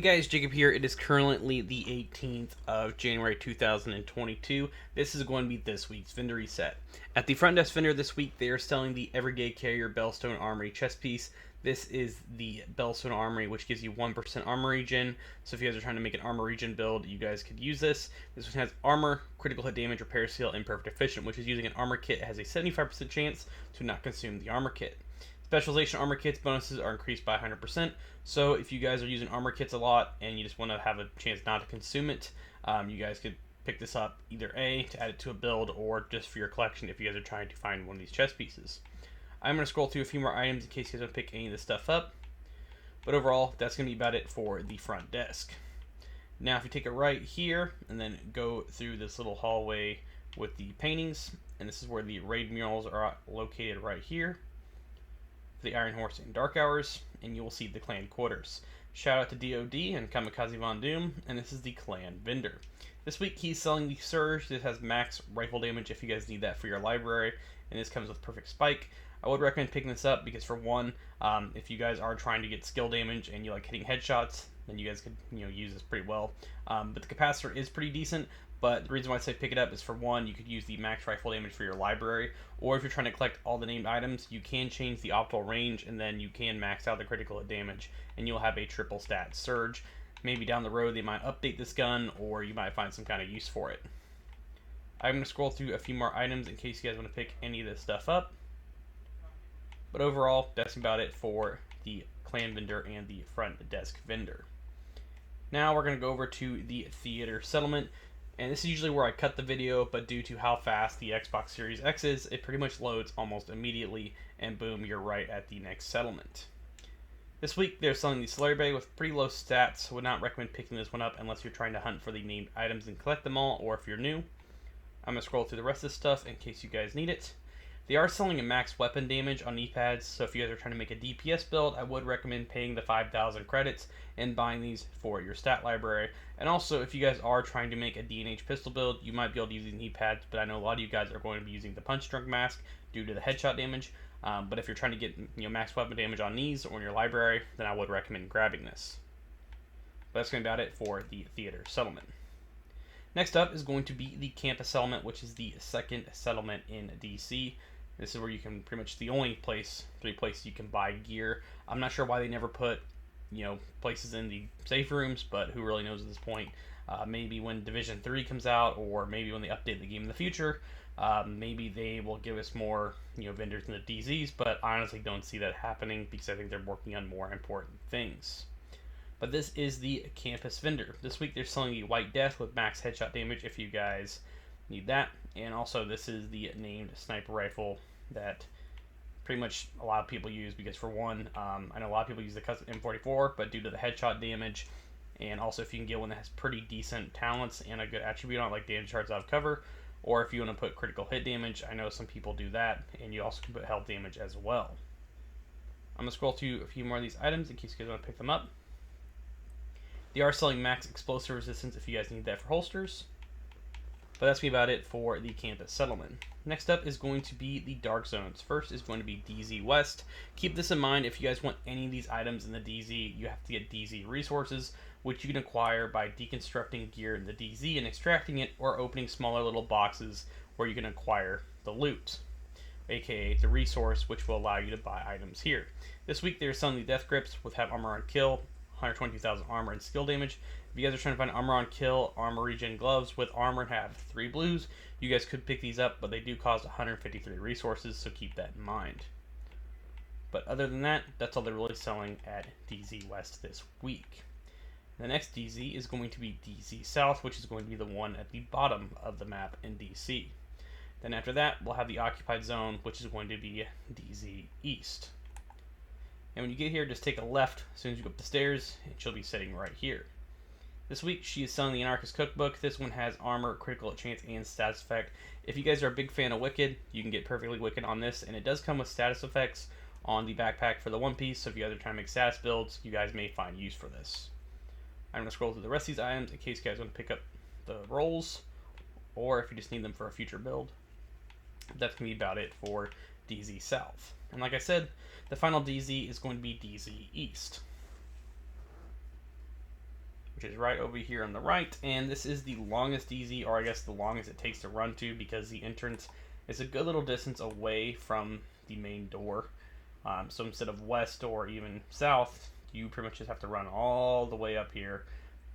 Hey guys, Jacob here. It is currently the 18th of January 2022. This is going to be this week's vendor reset. At the front desk vendor this week, they are selling the Everyday Carrier Bellstone Armory chest piece. This is the Bellstone Armory, which gives you 1% armor regen. So if you guys are trying to make an armor regen build, you guys could use this. This one has armor, critical hit damage, repair seal, and perfect efficient, which is using an armor kit. It has a 75% chance to not consume the armor kit. Specialization armor kits bonuses are increased by 100%. So if you guys are using armor kits a lot and you just want to have a chance not to consume it, you guys could pick this up either A, to add it to a build, or just for your collection if you guys are trying to find one of these chest pieces. I'm going to scroll through a few more items in case you guys want to pick any of this stuff up. But overall, that's going to be about it for the front desk. Now if you take it right here and then go through this little hallway with the paintings, and this is where the raid murals are located right here. The Iron Horse and Dark Hours, and you will see the clan quarters. Shout out to DOD and Kamikaze Von Doom, and this is the clan vendor. This week he's selling the Surge. This has max rifle damage if you guys need that for your library, and this comes with perfect spike. I would recommend picking this up because for one, if you guys are trying to get skill damage and you like hitting headshots, then you guys could use this pretty well. But the capacitor is pretty decent. But the reason why I say pick it up is for one, you could use the max rifle damage for your library, or if you're trying to collect all the named items, you can change the optimal range, and then you can max out the critical hit damage, and you'll have a triple stat Surge. Maybe down the road they might update this gun, or you might find some kind of use for it. I'm going to scroll through a few more items in case you guys want to pick any of this stuff up. But overall, that's about it for the clan vendor and the front desk vendor. Now we're going to go over to the theater settlement. And this is usually where I cut the video, but due to how fast the Xbox Series X is, it pretty much loads almost immediately, and boom, you're right at the next settlement. This week, they're selling the Slayer Bay with pretty low stats. Would not recommend picking this one up unless you're trying to hunt for the named items and collect them all, or if you're new. I'm going to scroll through the rest of this stuff in case you guys need it. They are selling a max weapon damage on knee pads, so if you guys are trying to make a DPS build, I would recommend paying the 5,000 credits and buying these for your stat library. And also, if you guys are trying to make a DNH pistol build, you might be able to use these knee pads, but I know a lot of you guys are going to be using the Punch Drunk Mask due to the headshot damage. But if you're trying to get max weapon damage on knees or in your library, then I would recommend grabbing this. But that's going to be about it for the theater settlement. Next up is going to be the campus settlement, which is the second settlement in DC. This is where you can pretty much the only three places you can buy gear. I'm not sure why they never put, places in the safe rooms, but who really knows at this point? Maybe when Division 3 comes out, or maybe when they update the game in the future, maybe they will give us more, vendors in the DZs, but I honestly don't see that happening because I think they're working on more important things. But this is the campus vendor. This week they're selling the White Death with max headshot damage if you guys need that. And also this is the named sniper rifle that pretty much a lot of people use because for one, I know a lot of people use the custom M44, but due to the headshot damage, and also if you can get one that has pretty decent talents and a good attribute on it, like damage shards out of cover, or if you want to put critical hit damage, I know some people do that, and you also can put health damage as well. I'm going to scroll through a few more of these items in case you guys want to pick them up. They are selling max explosive resistance if you guys need that for holsters. But that's going to be about it for the campus settlement. Next up is going to be the dark zones. First is going to be DZ West. Keep this in mind, if you guys want any of these items in the DZ, you have to get DZ resources, which you can acquire by deconstructing gear in the DZ and extracting it, or opening smaller little boxes where you can acquire the loot, aka the resource, which will allow you to buy items here. This week they're selling the Death Grips with have armor on kill, 122,000 armor and skill damage. If you guys are trying to find armor on kill, armor regen gloves with armor and have 3 blues, you guys could pick these up, but they do cost 153 resources, so keep that in mind. But other than that, that's all they're really selling at DZ West this week. The next DZ is going to be DZ South, which is going to be the one at the bottom of the map in DC. Then after that, we'll have the occupied zone, which is going to be DZ East. And when you get here, just take a left as soon as you go up the stairs, and she'll be sitting right here. This week, she is selling the Anarchist Cookbook. This one has armor, critical chance, and status effect. If you guys are a big fan of Wicked, you can get Perfectly Wicked on this, and it does come with status effects on the backpack for the One Piece, so if you guys are trying to make status builds, you guys may find use for this. I'm going to scroll through the rest of these items in case you guys want to pick up the rolls, or if you just need them for a future build. That's going to be about it for DZ South. And like I said, the final DZ is going to be DZ East. which is right over here on the right. And this is the longest DZ, or I guess the longest it takes to run to, because the entrance is a good little distance away from the main door. So instead of west or even south, you pretty much just have to run all the way up here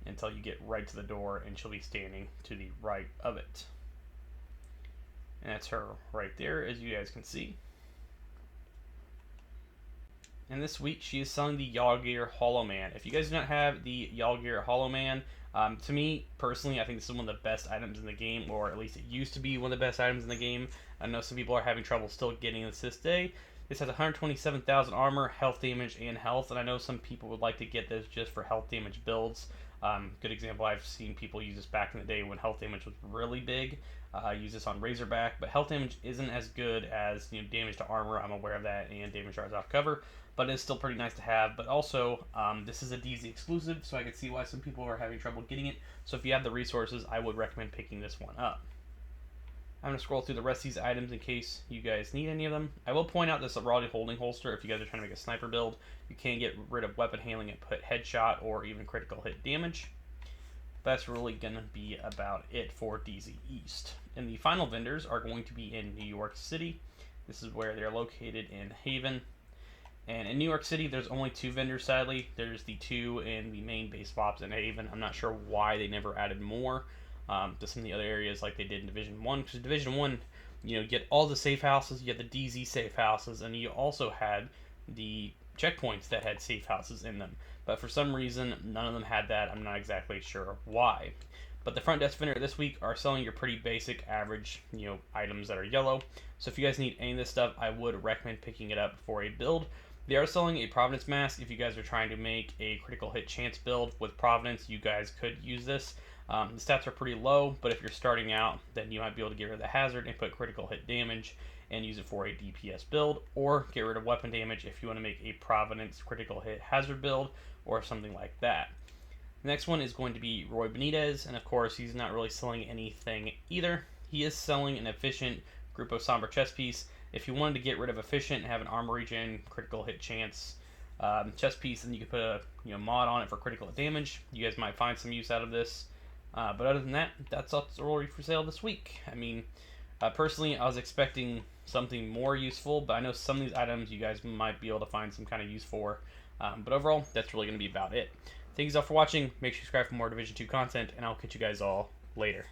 until you get right to the door, and she'll be standing to the right of it. And that's her right there, as you guys can see. And this week she is selling the Yawgir Hollow Man. If you guys do not have the Yawgir Hollow Man, to me personally, I think this is one of the best items in the game, or at least it used to be one of the best items in the game. I know some people are having trouble still getting this day. This has 127,000 armor, health damage, and health, and I know some people would like to get this just for health damage builds. Good example, I've seen people use this back in the day when health damage was really big. Use this on Razorback, but health damage isn't as good as damage to armor. I'm aware of that, and damage shards off cover, but it's still pretty nice to have. But also, this is a DZ exclusive, so I can see why some people are having trouble getting it. So if you have the resources, I would recommend picking this one up. I'm going to scroll through the rest of these items in case you guys need any of them. I will point out this Raleigh holding holster. If you guys are trying to make a sniper build, you can get rid of weapon handling and put headshot or even critical hit damage. That's really going to be about it for DZ East. And the final vendors are going to be in New York City. This is where they're located in Haven. And in New York City, there's only 2 vendors, sadly. There's the 2 in the main base swaps in Haven. I'm not sure why they never added more to some of the other areas like they did in Division 1. Because Division 1, you get all the safe houses, you had the DZ safe houses, and you also had the checkpoints that had safe houses in them. But for some reason, none of them had that. I'm not exactly sure why. But the front desk vendor this week are selling your pretty basic, average, items that are yellow. So if you guys need any of this stuff, I would recommend picking it up for a build. They are selling a Providence Mask. If you guys are trying to make a critical hit chance build with Providence, you guys could use this. The stats are pretty low, but if you're starting out, then you might be able to get rid of the hazard and put critical hit damage and use it for a DPS build, or get rid of weapon damage if you want to make a Providence critical hit hazard build or something like that. The next one is going to be Roy Benitez, and of course he's not really selling anything either. He is selling an efficient Grupo Somber chess piece. If you wanted to get rid of efficient and have an armor regen, critical hit chance chess piece, then you could put a mod on it for critical hit damage. You guys might find some use out of this. But other than that, that's already for sale this week. I mean, personally, I was expecting something more useful, but I know some of these items you guys might be able to find some kind of use for. But overall, that's really going to be about it. Thank you all for watching. Make sure you subscribe for more Division 2 content, and I'll catch you guys all later.